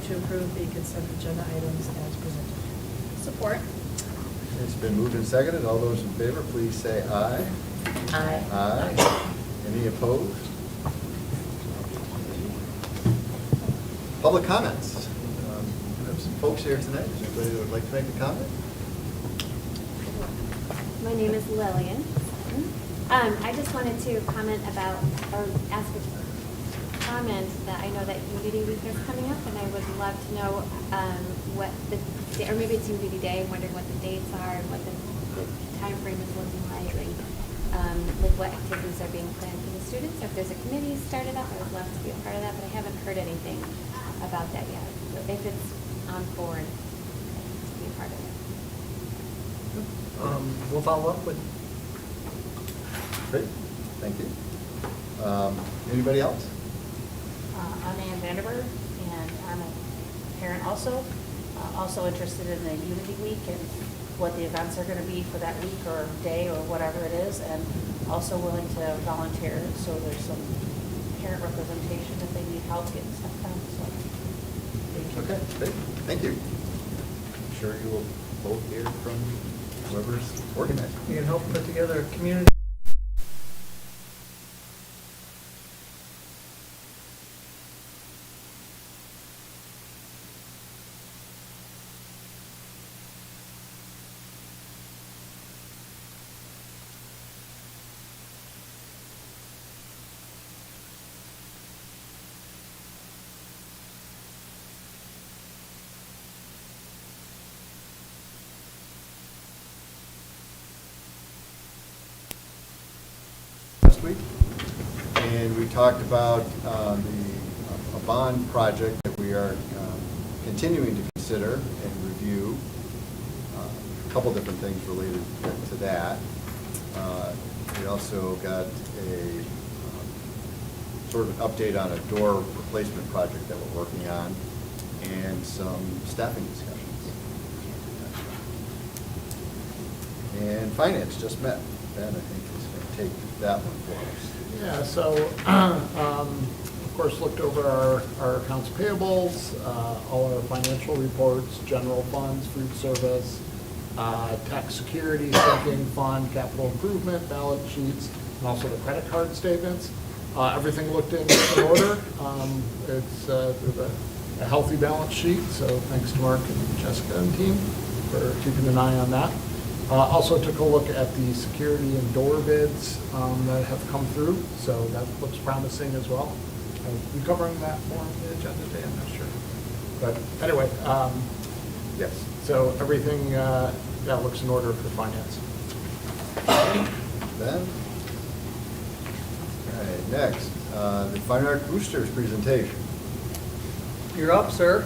to approve the consent agenda items as presented. Support. It's been moved and seconded. All those in favor, please say aye. Aye. Aye. Any opposed? Public comments. We have some folks here tonight. Is there anybody that would like to make a comment? My name is Lillian. I just wanted to comment about, or ask a comment that I know that Unity Week is coming up, and I would love to know what the, or maybe it's Unity Day, I'm wondering what the dates are and what the time frame is looking like, and like what activities are being planned for the students. If there's a committee started up, I would love to be a part of that, but I haven't heard anything about that yet. So if it's on board, to be a part of it. We'll follow up with. Great, thank you. Anybody else? I'm Ann Vanderberg, and I'm a parent also. Also interested in the Unity Week and what the events are going to be for that week or day or whatever it is, and also willing to volunteer. So there's some parent representation if they need help getting stuff done. So thank you. Okay, great, thank you. I'm sure you will both hear from whoever's organizing. You can help put together a community. Last week, and we talked about a bond project that we are continuing to consider and review. A couple different things related to that. We also got a sort of an update on a door replacement project that we're working on, and some staffing discussions. And finance just met. Ben, I think, is going to take that one for us. Yeah, so, of course, looked over our accounts payables, all our financial reports, general funds, food service, tax security, sinking fund, capital improvement, balance sheets, and also the credit card statements. Everything looked in order. It's a healthy balance sheet, so thanks to Mark and Jessica and team for keeping an eye on that. Also took a look at the security and door bids that have come through, so that looks promising as well. I'll be covering that more on the agenda today, I'm not sure. But anyway, yes, so everything that looks in order for finance. Ben? All right, next, the Fine Art Boosters presentation. You're up, sir.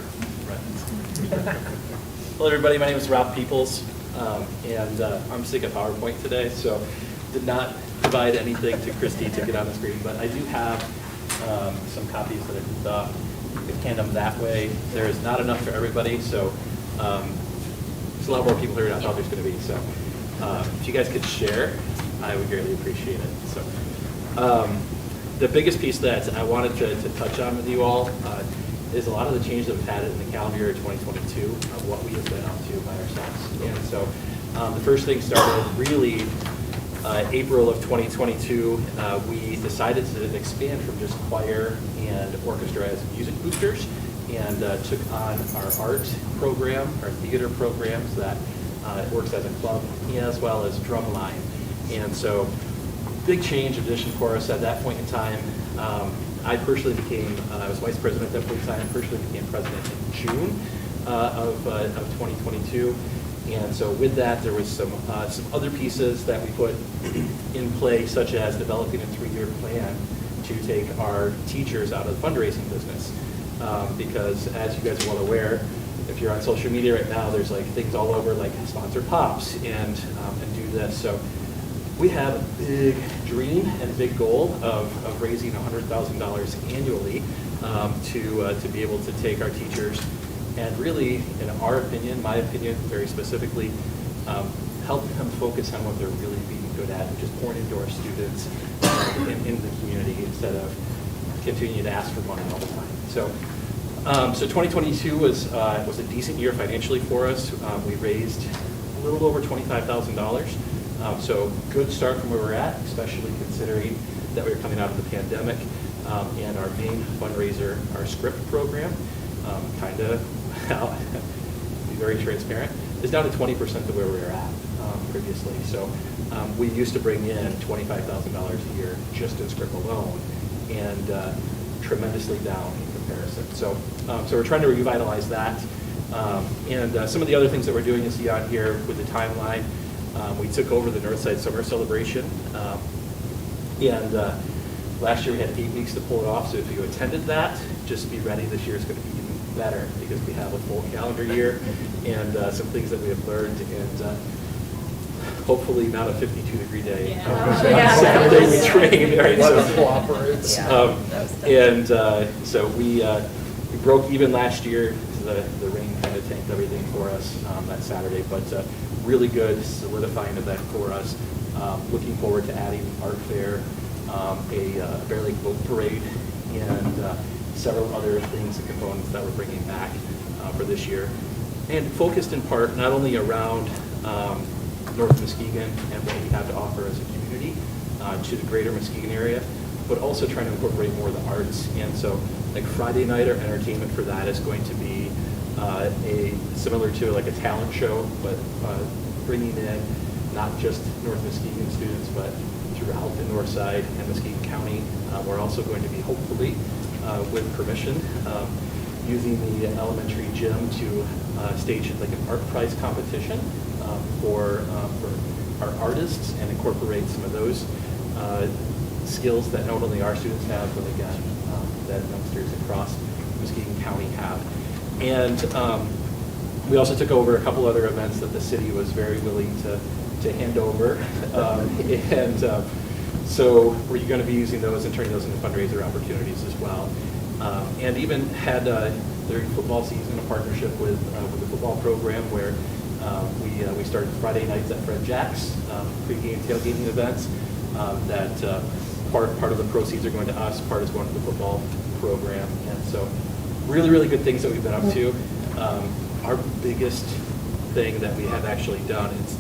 Hello, everybody. My name is Rob Peoples, and I'm sick of PowerPoint today, so did not provide anything to Christy to get on the screen, but I do have some copies that I thought you could hand them that way. There is not enough for everybody, so there's a lot more people here than I thought there's going to be. So if you guys could share, I would greatly appreciate it. So the biggest piece that I wanted to touch on with you all is a lot of the changes that we've had in the calendar year 2022 of what we have been up to by ourselves. And so the first thing started really April of 2022. We decided to expand from just choir and orchestra as music boosters, and took on our art program, our theater programs that works as a club, as well as drumline. And so big change addition for us at that point in time. I personally became, I was vice president at that point in time, I personally became president in June of 2022. And so with that, there was some other pieces that we put in play, such as developing a 3-year plan to take our teachers out of the fundraising business. Because as you guys are well aware, if you're on social media right now, there's like things all over like sponsor pops and do this. So we have a big dream and a big goal of raising $100,000 annually to be able to take our teachers and really, in our opinion, my opinion very specifically, help them focus on what they're really being good at, which is pouring into our students in the community instead of continuing to ask for money all the time. So So 2022 was a decent year financially for us. We raised a little over $25,000. So good start from where we're at, especially considering that we were coming out of the pandemic. And our main fundraiser, our script program, kind of, be very transparent, is down to 20% of where we were at previously. So we used to bring in $25,000 a year just in script alone, and tremendously down in comparison. So we're trying to revitalize that. And some of the other things that we're doing, you see on here with the timeline, we took over the Northside Summer Celebration. And last year we had 8 weeks to pull it off, so if you attended that, just be ready. This year is going to be even better because we have a full calendar year and some things that we have learned, and hopefully not a 52-degree day. Yeah. Saturday we trained, right? Weather So, cooperates. so we broke even last year. The rain kind of tanked everything for us that Saturday, but really good solidifying event for us. Looking forward to adding art fair, a Bear Lake boat parade, and several other things and components that we're bringing back for this year. And focused in part not only around North Muskegon and what we have to offer as a community to the greater Muskegon area, but also trying to incorporate more of the arts. And so like Friday night, our entertainment for that is going to be similar to like a talent show, but bringing in not just North Muskegon students, but throughout the north side and Muskegon County. We're also going to be, hopefully, with permission, using the elementary gym to stage like an art prize competition for our artists and incorporate some of those skills that not only our students have, but again, that youngsters across Muskegon County have. And we also took over a couple other events that the city was very willing to hand over. So we're going to be using those and turning those into fundraiser opportunities as well. And even had during football season a partnership with the football program where we started Friday nights at Fred Jack's, pre-game tailgating events. That part of the proceeds are going to us, part is going to the football program. And so really, really good things that we've been up to. Our biggest thing that we have actually done, it's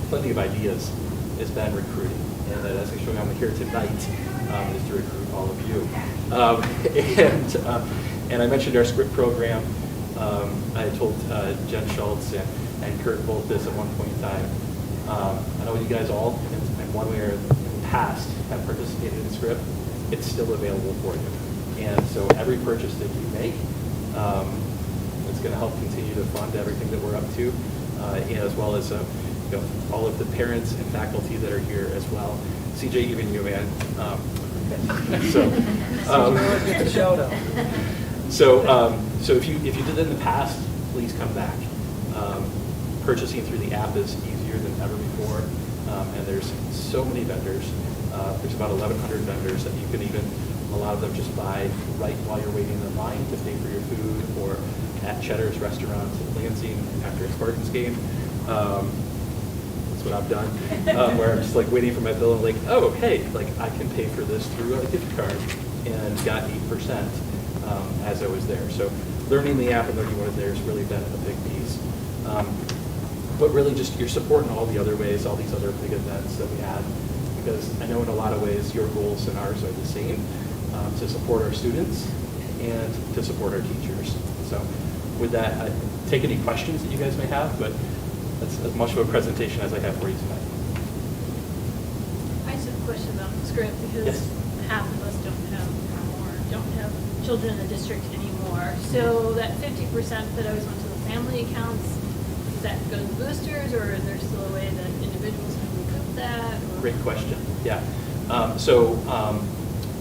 plenty of ideas, has been recruiting. And that as I'm showing on here tonight, is to recruit all of you. And I mentioned our script program. I told Jen Schultz and Kurt both this at one point in time. I know you guys all, in one way or in the past, have participated in script. It's still available for you. And so every purchase that you make, it's going to help continue to fund everything that we're up to, as well as all of the parents and faculty that are here as well. CJ, even you, man. So if you did it in the past, please come back. Purchasing through the app is easier than ever before, and there's so many vendors. There's about 1,100 vendors that you can even, a lot of them just buy right while you're waiting in line to pay for your food, or at Cheddar's restaurant in Lansing after a Spartans game. That's what I've done, where I'm just like waiting for my bill and like, oh, hey, like I can pay for this through a gift card, and got 8% as I was there. So learning the app and learning what it there has really been a big piece. But really just your support in all the other ways, all these other big events that we have, because I know in a lot of ways your goals and ours are the same, to support our students and to support our teachers. So with that, I take any questions that you guys may have, but that's as much of a presentation as I have for you tonight. I just have a question about the script, because Yes. half of us don't have children in the district anymore. So that 50% that always went to the family accounts, does that go to boosters, or is there still a way that individuals can recoup that? Or? Great question. Yeah.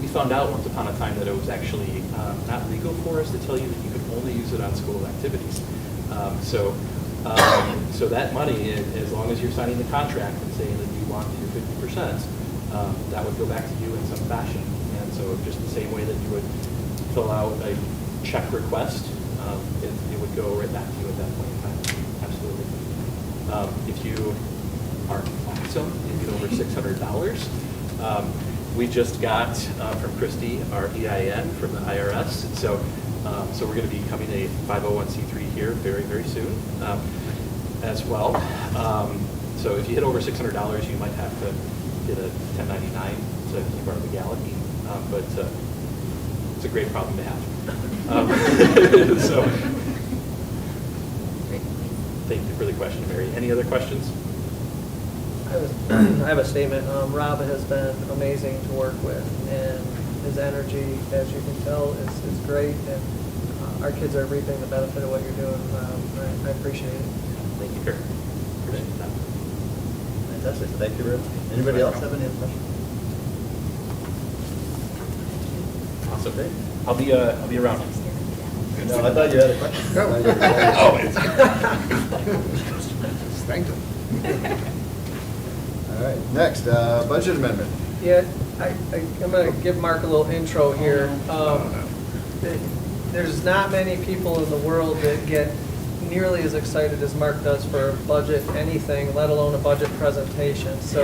We found out once upon a time that it was actually not legal for us to tell you that you could only use it on school activities. So that money, as long as you're signing the contract and saying that you want your 50%, that would go back to you in some fashion. And so just the same way that you would fill out a check request, it would go right back to you at that point in time. Absolutely. If you are awesome and get over $600, We just got from Christy our EIN from the IRS, so we're going to be becoming a 501c3 here very, very soon as well. So if you hit over $600, you might have to get a 1099 to keep our legality, but it's a great problem to have. So, thank you for the question, Mary. Any other questions? I have a statement. Rob has been amazing to work with, and his energy, as you can tell, is great. And our kids are reaping the benefit of what you're doing. I appreciate it. Thank you, Kurt. Appreciate that. Fantastic. Thank you very much. Anybody else have any other questions? Awesome. I'll be around. No, I thought you had a question. Oh, it's Thank you. All right, next, budget amendment. Yeah, I'm going to give Mark a little intro here. There's not many people in the world that get nearly as excited as Mark does for a budget anything, let alone a budget presentation. So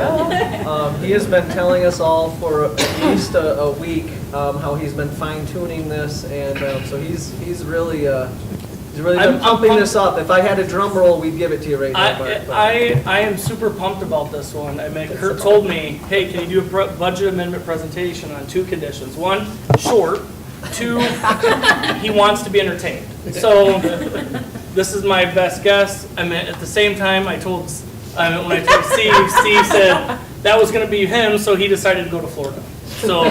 he has been telling us all for at least a week how he's been fine tuning this, and so he's really been pumping this up. If I had a drum roll, we'd give it to you right now, Mark. I am super pumped about this one. I mean, Kurt told me, hey, can you do a budget amendment presentation on 2 conditions? 1, short. 2, he wants to be entertained. So this is my best guess. I mean, at the same time, when I told Steve said that was going to be him, so he decided to go to Florida. So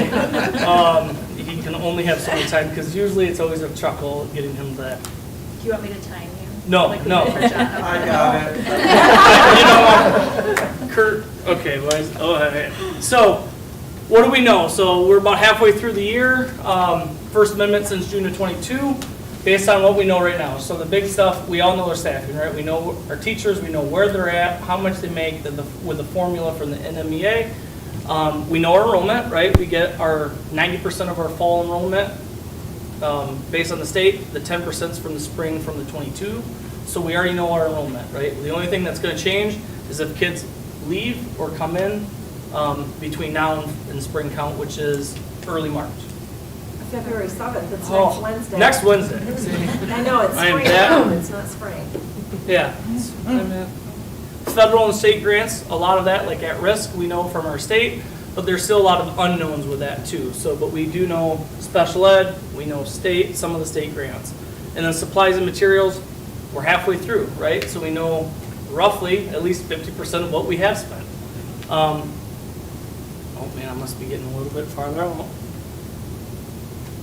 he can only have so much time, because usually it's always a chuckle getting him that. Do you want me to time you? No, Like we no. did for John? I got it. You know what, Kurt, okay, so what do we know? So we're about halfway through the year, First Amendment since June of 22, based on what we know right now. So the big stuff, we all know our staffing, right? We know our teachers, we know where they're at, how much they make with the formula from the NMEA. We know our enrollment, right? We get our 90% of our fall enrollment based on the state, the 10% is from the spring from the 22. So we already know our enrollment, right? The only thing that's going to change is if kids leave or come in between now and spring count, which is early March. February 7th, it's Oh, next Wednesday. Next Wednesday. I know, it's I am spring that- now, it's not spring. Yeah. I mean, federal and state grants, a lot of that, like at risk, we know from our state, but there's still a lot of unknowns with that too. So, but we do know special ed, we know state, some of the state grants. And then supplies and materials, we're halfway through, right? So we know roughly at least 50% of what we have spent. Oh man, I must be getting a little bit farther out.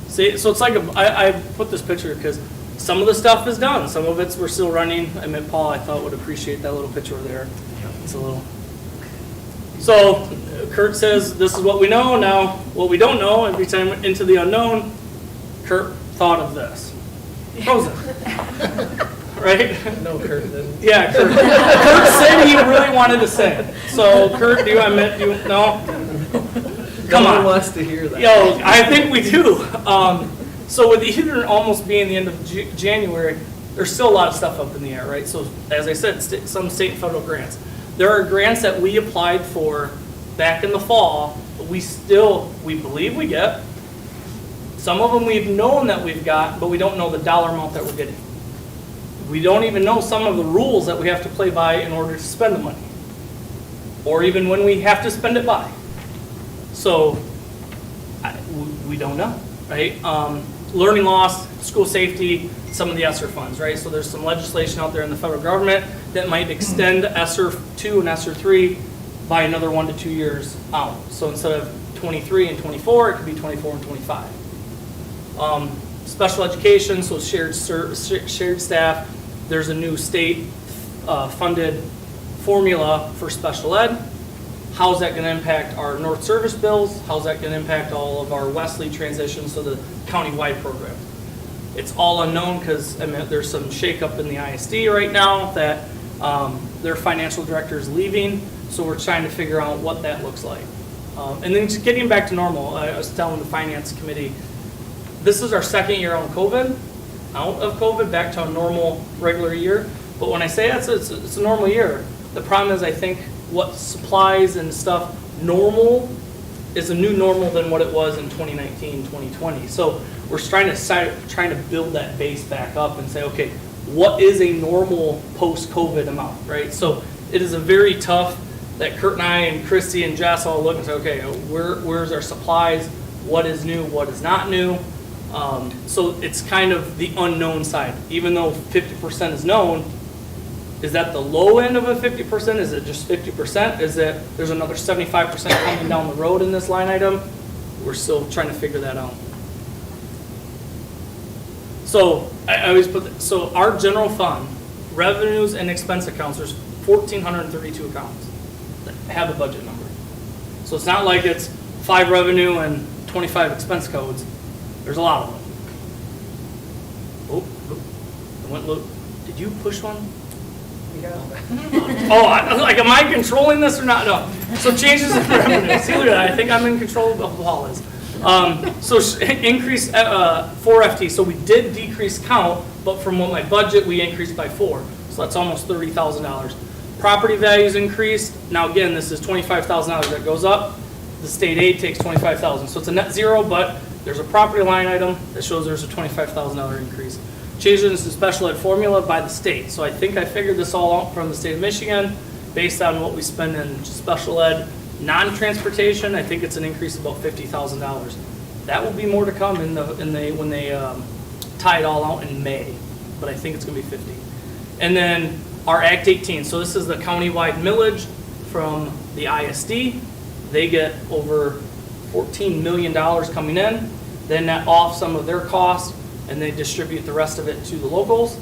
See, so it's like I put this picture because some of the stuff is done. Some of it's we're still running. I mean, Paul, I thought would appreciate that little picture there. It's a little. So Kurt says this is what we know. Now, what we don't know, every time into the unknown, Kurt thought of this. Frozen. Right? No, Kurt didn't. Yeah, Kurt. Kurt said he really wanted to sing. So Kurt, no? Come No one on. wants to hear that. Yo, I think we do. So with Easter almost being the end of January, there's still a lot of stuff up in the air, right? So as I said, some state and federal grants. There are grants that we applied for back in the fall, but we believe we get. Some of them we've known that we've got, but we don't know the dollar amount that we're getting. We don't even know some of the rules that we have to play by in order to spend the money, or even when we have to spend it by. So we don't know, right? Learning loss, school safety, some of the ESSER funds, right? So there's some legislation out there in the federal government that might extend ESSER 2 and ESSER 3 by another 1 to 2 years out. So instead of 23 and 24, it could be 24 and 25. Special education, so shared staff. There's a new state funded formula for special ed. How's that going to impact our North Service bills? How's that going to impact all of our Wesley transitions to the county-wide program? It's all unknown because there's some shakeup in the ISD right now that their financial director is leaving, so we're trying to figure out what that looks like. And then just getting back to normal, I was telling the finance committee, this is our second year out of COVID, back to a normal, regular year. But when I say it's a normal year, the problem is I think what supplies and stuff normal is a new normal than what it was in 2019, 2020. So we're trying to build that base back up and say, okay, what is a normal post-COVID amount, right? So it is a very tough that Kurt and I and Christy and Jess all look and say, okay, where's our supplies? What is new? What is not new? So it's kind of the unknown side. Even though 50% is known, is that the low end of a 50%? Is it just 50%? Is it there's another 75% coming down the road in this line item? We're still trying to figure that out. So I always so our general fund, revenues and expense accounts, there's 1,432 accounts that have a budget number. So it's not like it's 5 revenue and 25 expense codes. There's a lot of them. I went look. Did you push one? Oh, am I controlling this or not? No. So changes in revenue. See, look at that. I think I'm in control of the ball is. So increase 4 FT. So we did decrease count, but from what my budget, we increased by 4. So that's almost $30,000. Property values increased. Now again, this is $25,000 that goes up. The state aid takes $25,000. So it's a net zero, but there's a property line item that shows there's a $25,000 increase. Changes in special ed formula by the state. So I think I figured this all out from the state of Michigan based on what we spend in special ed non-transportation. I think it's an increase of about $50,000. That will be more to come when they tie it all out in May, but I think it's going to be 50. And then our Act 18. So this is the countywide millage from the ISD. They get over $14 million coming in. Then that off some of their costs, and they distribute the rest of it to the locals.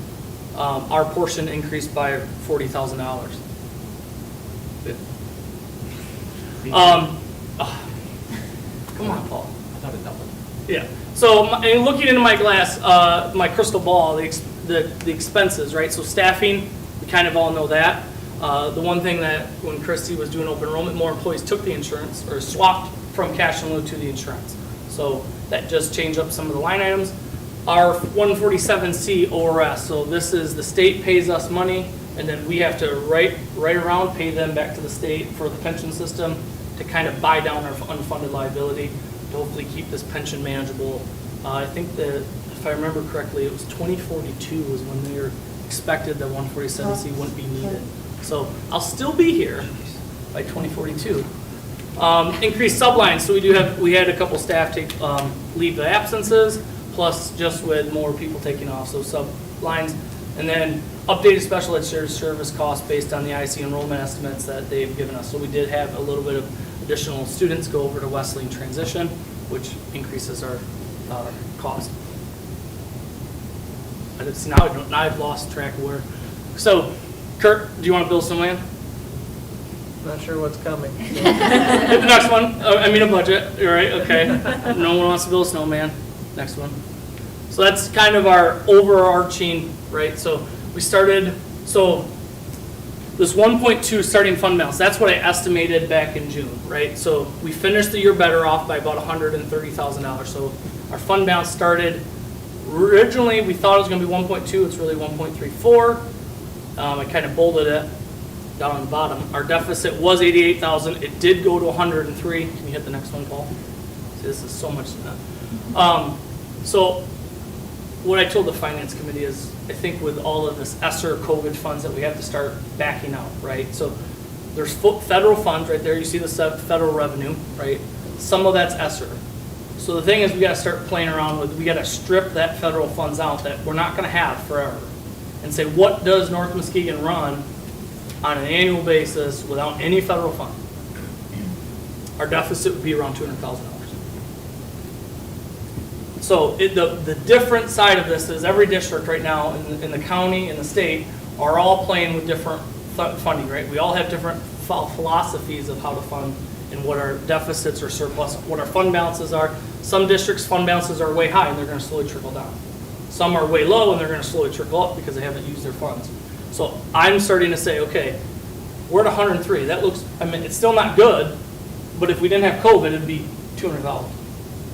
Our portion increased by $40,000. Come on, Paul. I thought it doubled. Yeah. So in looking into my glass, my crystal ball, the expenses, right? So staffing, we kind of all know that. The one thing that when Christy was doing open enrollment, more employees took the insurance or swapped from cash in lieu to the insurance. So that just changed up some of the line items. Our 147C ORS, so this is the state pays us money, and then we have to right around pay them back to the state for the pension system to kind of buy down our unfunded liability to hopefully keep this pension manageable. I think that, if I remember correctly, it was 2042 was when they were expected that 147C wouldn't be needed. So I'll still be here by 2042. Increased sublines, so we had a couple staff take leave of absences, plus just with more people taking off, so sublines. And then updated special ed shared service costs based on the IC enrollment estimates that they've given us. So we did have a little bit of additional students go over to Wesleyan transition, which increases our cost. Now I've lost track of where. So, Kurt, do you want to build some land? Not sure what's coming. Hit the next one. A budget. All right, okay. No one wants to build a snowman. Next one. So that's kind of our overarching, right? So we started, so this 1.2 starting fund balance, that's what I estimated back in June, right? So we finished the year better off by about $130,000. So our fund balance started, originally we thought it was going to be 1.2, it's really 1.34. I kind of bolded it down on the bottom. Our deficit was 88,000. It did go to 103. Can you hit the next one, Paul? See, this is so much. So what I told the finance committee is, I think with all of this ESSER COVID funds that we have to start backing out, right? So there's federal funds right there. You see the federal revenue, right? Some of that's ESSER. So the thing is, we got to start playing around with. We got to strip that federal funds out that we're not going to have forever, and say, what does North Muskegon run on an annual basis without any federal fund? Our deficit would be around $200,000. So the different side of this is every district right now in the county and the state are all playing with different funding, right? We all have different philosophies of how to fund and what our deficits or surplus, what our fund balances are. Some districts' fund balances are way high and they're going to slowly trickle down. Some are way low and they're going to slowly trickle up because they haven't used their funds. So I'm starting to say, okay, we're at 103. That looks, I mean, it's still not good, but if we didn't have COVID, it'd be $200,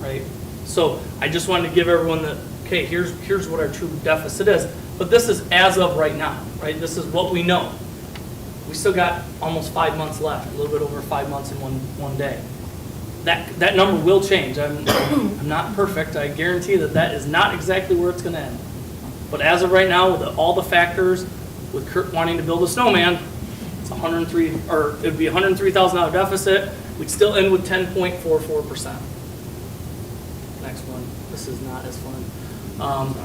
right? So I just wanted to give everyone the, okay, here's what our true deficit is. But this is as of right now, right? This is what we know. We still got almost 5 months left, a little bit over 5 months in one day. that number will change. I'm not perfect. I guarantee that is not exactly where it's gonna end. But as of right now, with all the factors, with Kurt wanting to build a snowman, it's 103, or it'd be $103,000 deficit. We'd still end with 10.44%. Next one. This is not as fun.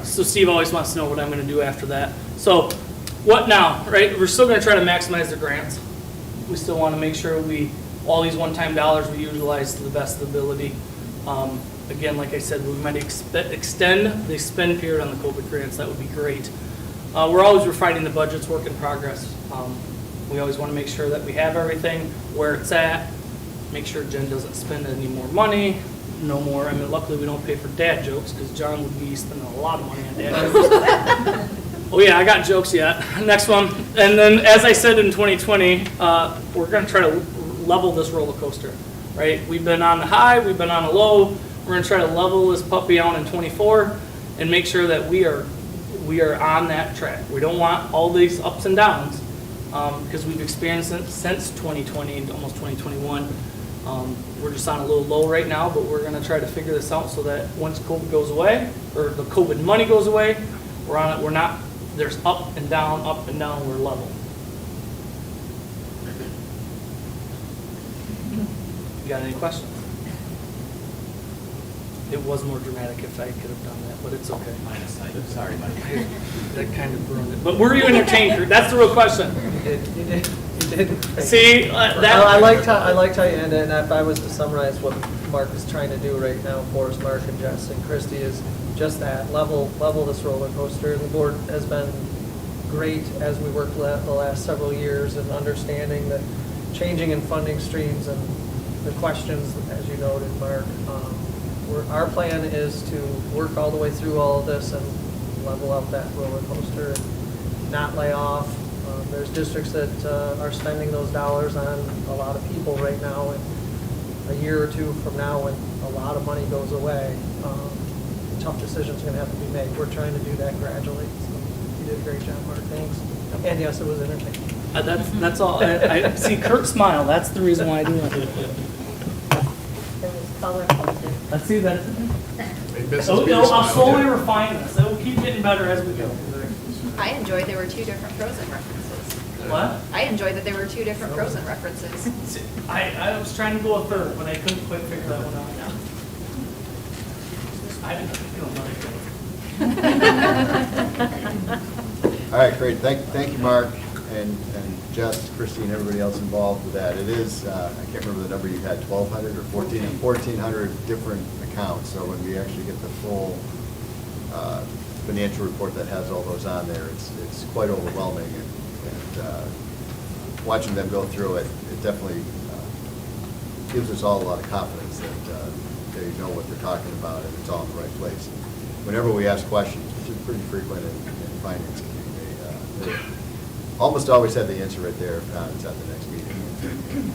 So Steve always wants to know what I'm gonna do after that. So what now, right? We're still gonna try to maximize the grants. We still wanna make sure all these one-time dollars we utilize to the best of the ability. Again, like I said, we might extend the spend period on the COVID grants. That would be great. We're always refining the budgets, work in progress. We always want to make sure that we have everything where it's at. Make sure Jen doesn't spend any more money. No more. I mean, luckily we don't pay for dad jokes because John would be spending a lot of money on dad jokes. Oh yeah, I got jokes yet. Next one. And then, as I said in 2020, we're going to try to level this roller coaster, right? We've been on the high, we've been on the low. We're going to try to level this puppy out in 24 and make sure that we are on that track. We don't want all these ups and downs because we've experienced it since 2020 and almost 2021. We're just on a little low right now, but we're going to try to figure this out so that once COVID goes away, or the COVID money goes away, we're on it. We're not. There's up and down, we're level. You got any questions? It was more dramatic if I could have done that, but it's okay. Sorry, Mike. That kind of ruined it. But were you entertained? That's the real question. You did. See, I liked how you ended, and if I was to summarize what Mark is trying to do right now for us, Mark and Jess and Christy, is just that, level this roller coaster. The board has been great as we worked the last several years in understanding that changing in funding streams and the questions, as you noted, Mark. Our plan is to work all the way through all of this and level up that roller coaster and not lay off. There's districts that are spending those dollars on a lot of people right now, and a year or two from now, when a lot of money goes away, tough decisions are going to have to be made. We're trying to do that gradually. So you did a great job, Mark. Thanks. And yes, it was entertaining. That's all. I see Kurt smile. That's the reason why I do it. It was colorful too. Let's see that. I'll I'll slowly refine this. It will keep getting better as we go. I enjoyed there were two different Frozen references. What? I enjoyed that there were two different Frozen references. I was trying to go a third, but I couldn't quite figure that one out. I didn't feel All right, great. Thank you, Mark, and Jess, Christy, and everybody else involved with that. It is, I can't remember the number you had, 1,200 or 1,400 different accounts. So when we actually get the full financial report that has all those on there, it's quite overwhelming. And watching them go through it, it definitely gives us all a lot of confidence that they know what they're talking about and it's all in the right place. Whenever we ask questions, which is pretty frequent in finance community, they almost always have the answer right there. If not, it's at the next meeting.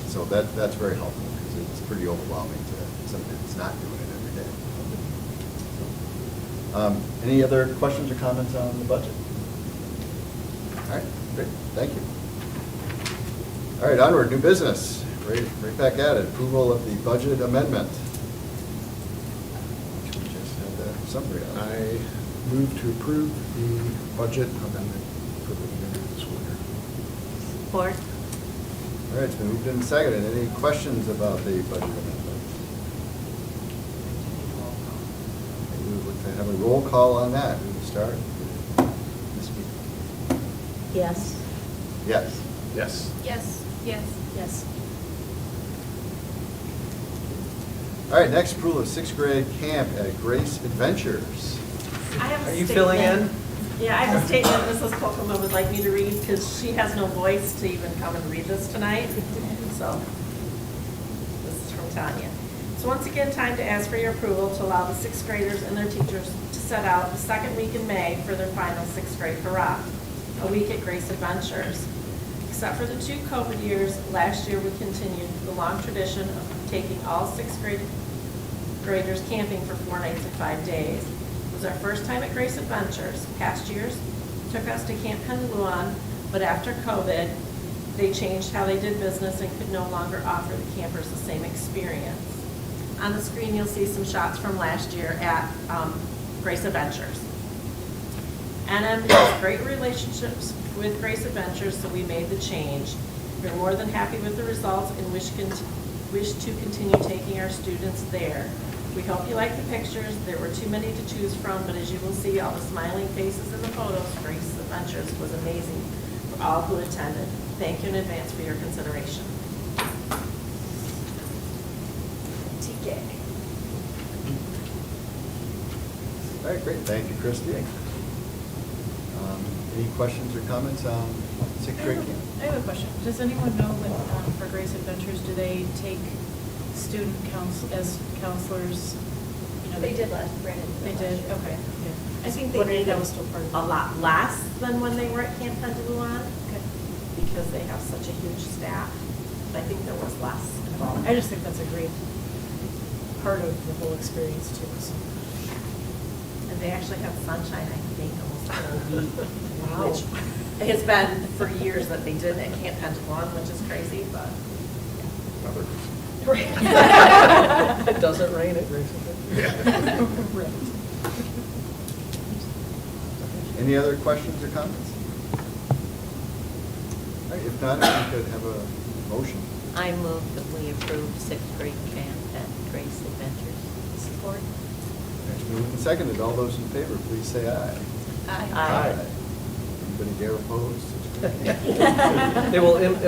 So that's very helpful because it's pretty overwhelming to somebody that's not doing it every day. Any other questions or comments on the budget? All right, great, thank you. All right, onward, new business. Right back at it. Approval of the budget amendment. We just had the summary on it. I move to approve the budget amendment for the beginning of the school year. Support. All right, it's been moved and seconded. Any questions about the budget amendment? Maybe we would have a roll call on that. We will start this week. Yes. Yes. Yes. Yes. Yes. Yes. All right, next approval of sixth grade camp at Grace Adventures. I have a Are you filling in? Yeah, I have a statement Mrs. Kokomo would like me to read because she has no voice to even come and read this tonight. So, this is from Tanya. So once again, time to ask for your approval to allow the sixth graders and their teachers to set out the second week in May for their final sixth grade hurrah, a week at Grace Adventures. Except for the 2 COVID years, last year we continued the long tradition of taking all sixth graders camping for 4 nights and 5 days. It was our first time at Grace Adventures. Past years took us to Camp Penluan, but after COVID, They changed how they did business and could no longer offer the campers the same experience. On the screen, you'll see some shots from last year at Grace Adventures. NM has great relationships with Grace Adventures, so we made the change. We're more than happy with the results and wish to continue taking our students there. We hope you like the pictures. There were too many to choose from, but as you will see, all the smiling faces in the photos, Grace Adventures was amazing for all who attended. Thank you in advance for your consideration. TK. All right, great, thank you, Christie. Any questions or comments on sixth grade camp? I have a question. Does anyone know when, for Grace Adventures, do they take student as counselors? You know, They did last, Brandon. They did, okay. I think they Wondering if did that was still part of a it. lot less than when they were at Camp Pendaluan Okay. because they have such a huge staff. I think there was less involved. I just think that's a great part of the whole experience too. So. And they actually have sunshine, I think, almost the whole week. Wow. Which has been for years that they did at Camp Pendaluan, which is crazy, but. It doesn't rain at Grace Adventures. Right. Any other questions or comments? All right, if not, I could have a motion. I move that we approve sixth grade camp at Grace Adventures. Support. Moved and seconded. All those in favor, please say aye. Aye. Anybody dare oppose? It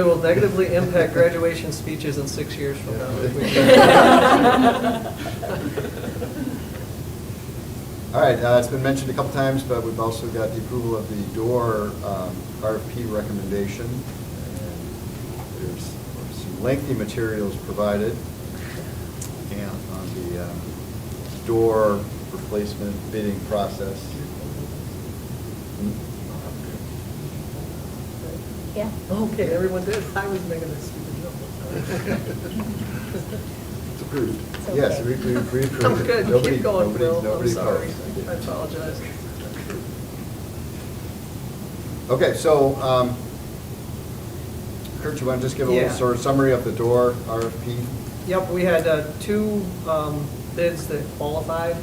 will negatively impact graduation speeches in 6 years from now. if we do. All right, it's been mentioned a couple times, but we've also got the approval of the door RFP recommendation. And there's some lengthy materials provided and on the door replacement bidding process. Yeah. Okay, everyone did. I was making a stupid joke. It's approved. It's Yes, okay. we approved I'm it. good. Nobody- Keep going, nobody- Bill. I'm nobody sorry. opposed. I apologize. Okay, so, Kurt, you want to just give a little Yeah. sort of summary of the door RFP? Yep, we had two bids that qualified,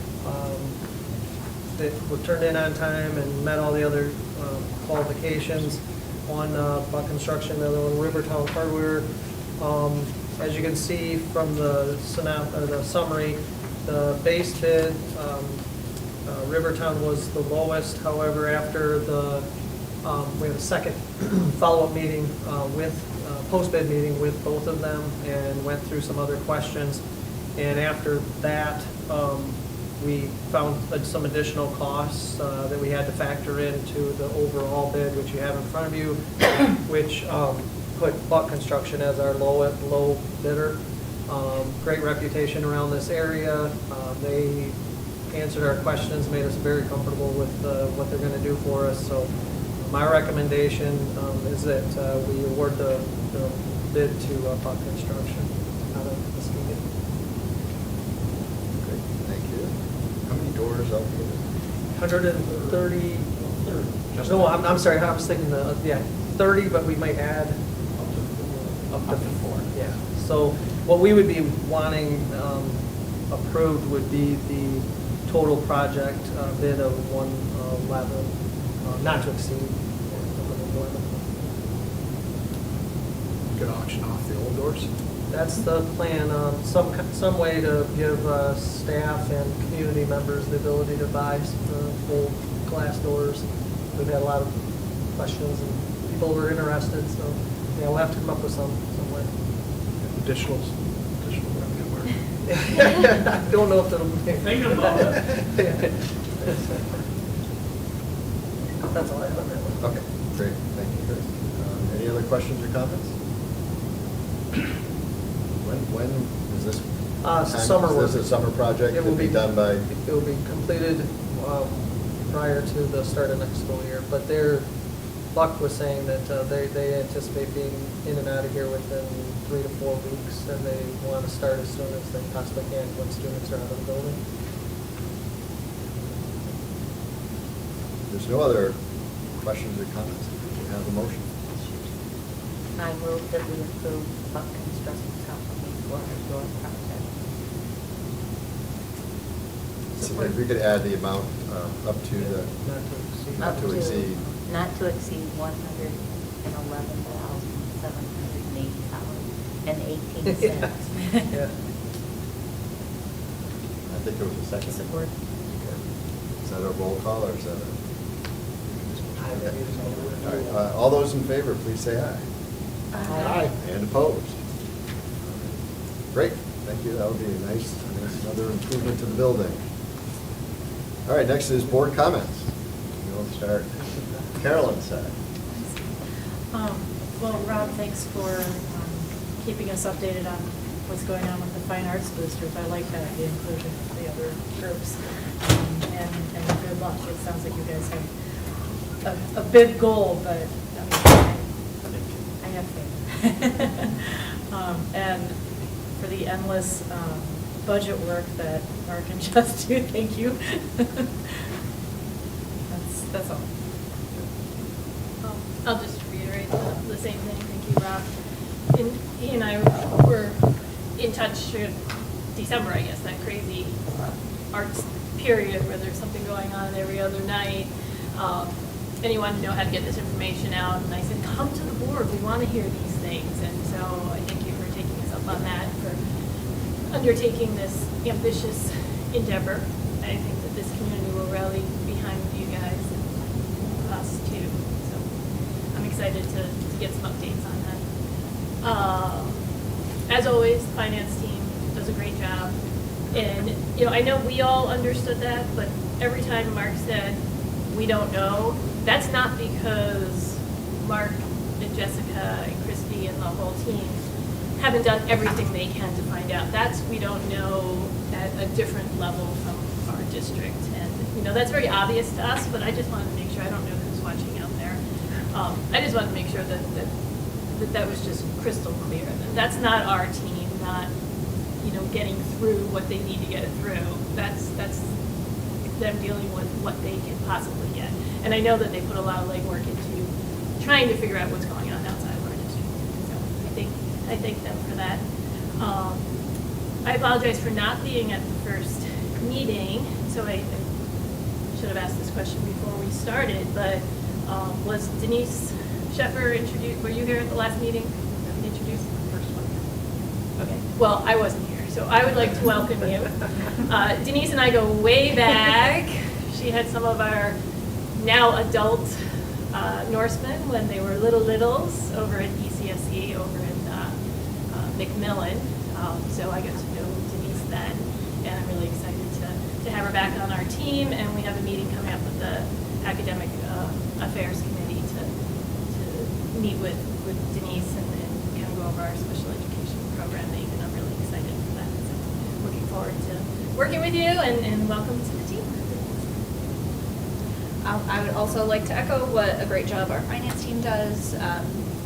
that were turned in on time and met all the other qualifications. One, Buck Construction, the other one, Rivertown Hardware. As you can see from the summary, the base bid, Rivertown was the lowest. However, after we had a second follow-up meeting post-bid meeting with both of them and went through some other questions. And after that, we found some additional costs that we had to factor into the overall bid, which you have in front of you, which put Buck Construction as our low bidder. Great reputation around this area. They answered our questions, made us very comfortable with what they're going to do for us. So my recommendation is that we award the bid to Buck Construction out of Muskegon. Great, thank you. How many doors out there? 130, no, I'm sorry, I was thinking, 30, but we might add up to 4. Yeah, so what we would be wanting approved would be the total project bid of 111, not to exceed 111. You could auction off the old doors. That's the plan, some way to give staff and community members the ability to buy full glass doors. We've had a lot of questions and people were interested, so yeah, we'll have to come up with some way. Additional revenue where? I don't know if it'll be. Thinking about it. That's all I have on that one. Okay, great, thank you, Chris. Any other questions or comments? When is this? Summer work. Is this a summer project It to will be done by? It will be completed prior to the start of next school year, but Buck was saying that they anticipate being in and out of here within 3 to 4 weeks, and they want to start as soon as they possibly can when students are out of the building. There's no other questions or comments. We have a motion. I move that we approve Buck Construction Company for our door project. So if we could add the amount up to the, not to exceed. Not to exceed $111,780.18. Yeah. I think there was a second. Support. Okay. Is that a roll call or is that a? All right, all those in favor, please say aye. Aye. And opposed? Great, thank you, that would be a nice another improvement to the building. All right, next is board comments. We'll start, Carolyn said. Well, Rob, thanks for keeping us updated on what's going on with the fine arts boosters. I like that, the inclusion of the other groups. And good luck. It sounds like you guys have a big goal, but I mean, I have faith. And for the endless budget work that Mark and Jess do, thank you. That's all. I'll just reiterate the same thing. Thank you, Rob. And he and I were in touch in December, I guess, that crazy arts period where there's something going on every other night. And he wanted to know how to get this information out. And I said, come to the board. We want to hear these things. And so I thank you for taking us up on that, for undertaking this ambitious endeavor. I think that this community will rally behind you guys and us too. So I'm excited to get some updates on that. As always, the finance team does a great job. And, I know we all understood that, but every time Mark said, we don't know, that's not because Mark and Jessica and Christy and the whole team haven't done everything they can to find out. That's, we don't know at a different level from our district. And, that's very obvious to us, but I just wanted to make sure, I don't know who's watching out there. I just wanted to make sure that was just crystal clear. That's not our team, not, getting through what they need to get through. That's them dealing with what they can possibly get. And I know that they put a lot of legwork into trying to figure out what's going on outside of our district. So I thank them for that. I apologize for not being at the first meeting, so I should have asked this question before we started, but was Denise Sheffer introduced, were you here at the last meeting? Introduced the first one? Okay, well, I wasn't here, so I would like to welcome you. Denise and I go way back. She had some of our now adult Norsemen when they were littles over at ECSE over in McMillan. So I got to know Denise then, and I'm really excited to have her back on our team. And we have a meeting coming up with the Academic Affairs Committee to meet with Denise and kind of go over our special education programming. And I'm really excited for that. So looking forward to working with you, and welcome to the team. I would also like to echo what a great job our finance team does.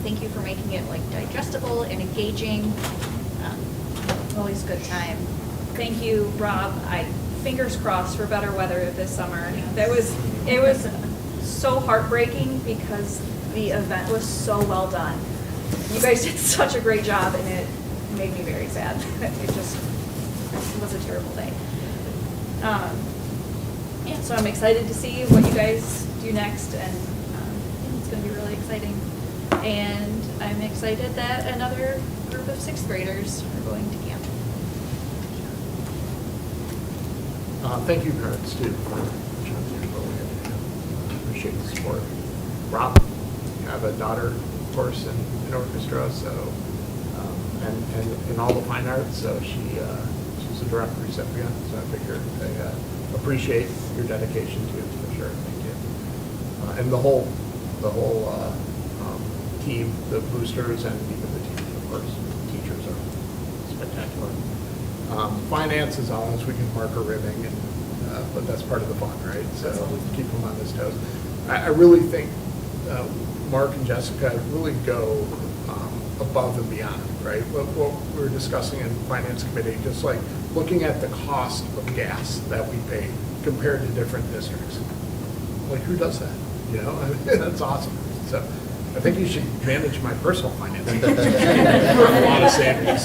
Thank you for making it digestible and engaging. Always a good time. Thank you, Rob. Fingers crossed for better weather this summer. It was so heartbreaking because the event was so well done. You guys did such a great job, and it made me very sad. It was a terrible day. Yeah, so I'm excited to see what you guys do next, and it's going to be really exciting. And I'm excited that another group of 6th graders are going to camp. Thank you, parents, too, for appreciate the support. Rob, you have a daughter, of course, in orchestra, so and in all the fine arts, so she's a direct recipient. So I figured they appreciate your dedication to it for sure. Thank you. And the whole team, the boosters, and even the team, of course, teachers are spectacular. Finance is always, we can mark a ribbing, but that's part of the fun, right? So keep them on his toes. I really think Mark and Jessica really go above and beyond, right? What we were discussing in Finance Committee, just like looking at the cost of gas that we pay compared to different districts. Like, who does that? I mean, that's awesome. So I think you should manage my personal finances. A lot of savings.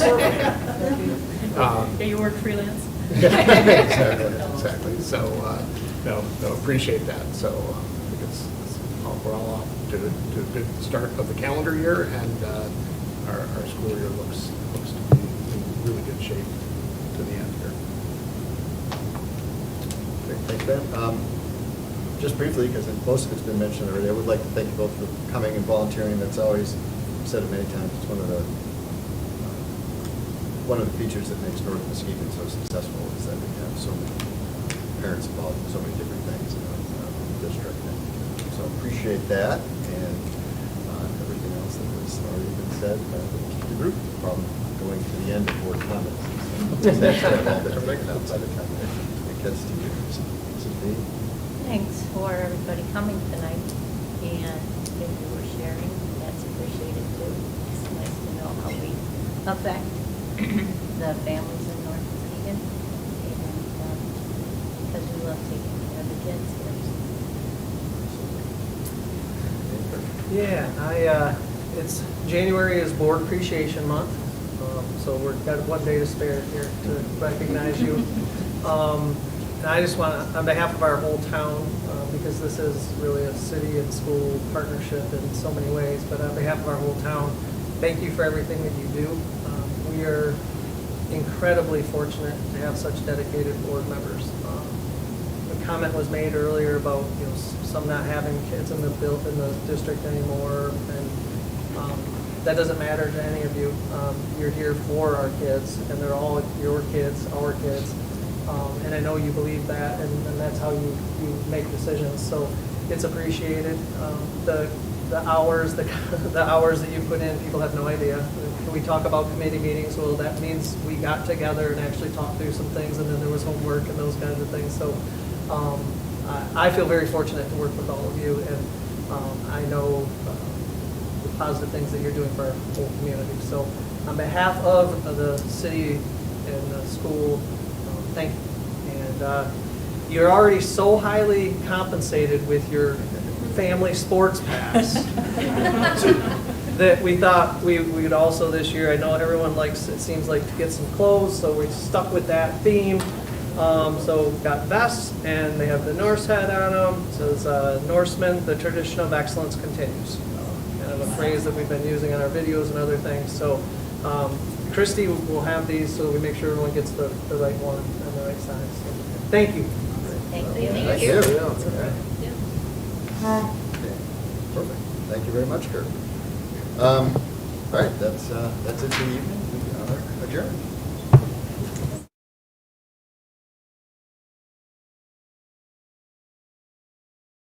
Do you work freelance? Exactly. So, no, appreciate that. So, I think we're all off to a good start of the calendar year, and our school year looks to be in really good shape to the end here. Great, thanks, Ben. Just briefly, because most of it's been mentioned already, I would like to thank you both for coming and volunteering. That's always, I've said it many times, it's one of the features that makes North Muskegon so successful is that we have so many parents involved in so many different things in our district. So appreciate that, and everything else that has already been said by the group, from going to the end of board comments. Thanks for all that you're making outside of time. It gets to you. This is me. Thanks for everybody coming tonight, and if you were sharing, that's appreciated too. It's nice to know how we affect the families in North Muskegon, and because we love taking care of the kids here. Yeah, it's January is Board Appreciation Month, so we've got one day to spare here to recognize you. And I just want to, on behalf of our whole town, because this is really a city and school partnership in so many ways, but on behalf of our whole town, thank you for everything that you do. We are incredibly fortunate to have such dedicated board members. A comment was made earlier about some not having kids in the district anymore, and that doesn't matter to any of you. You're here for our kids, and they're all your kids, our kids. And I know you believe that, and that's how you make decisions. So it's appreciated. The hours that you put in, people have no idea. When we talk about committee meetings, well, that means we got together and actually talked through some things, and then there was homework and those kinds of things. So I feel very fortunate to work with all of you, and I know the positive things that you're doing for our whole community. So on behalf of the city and the school, thank you. And you're already so highly compensated with your family sports pass that we thought we would also this year. I know everyone likes, it seems like, to get some clothes, so we stuck with that theme. So got vests, and they have the Norse head on them. It says, Norseman, the tradition of excellence continues. Kind of a phrase that we've been using in our videos and other things. So Christy will have these so we make sure everyone gets the right one and the right size. So, thank you. Thank you. Thank you. Okay, perfect. Thank you very much, Kurt. All right, that's it for the evening. We are adjourned.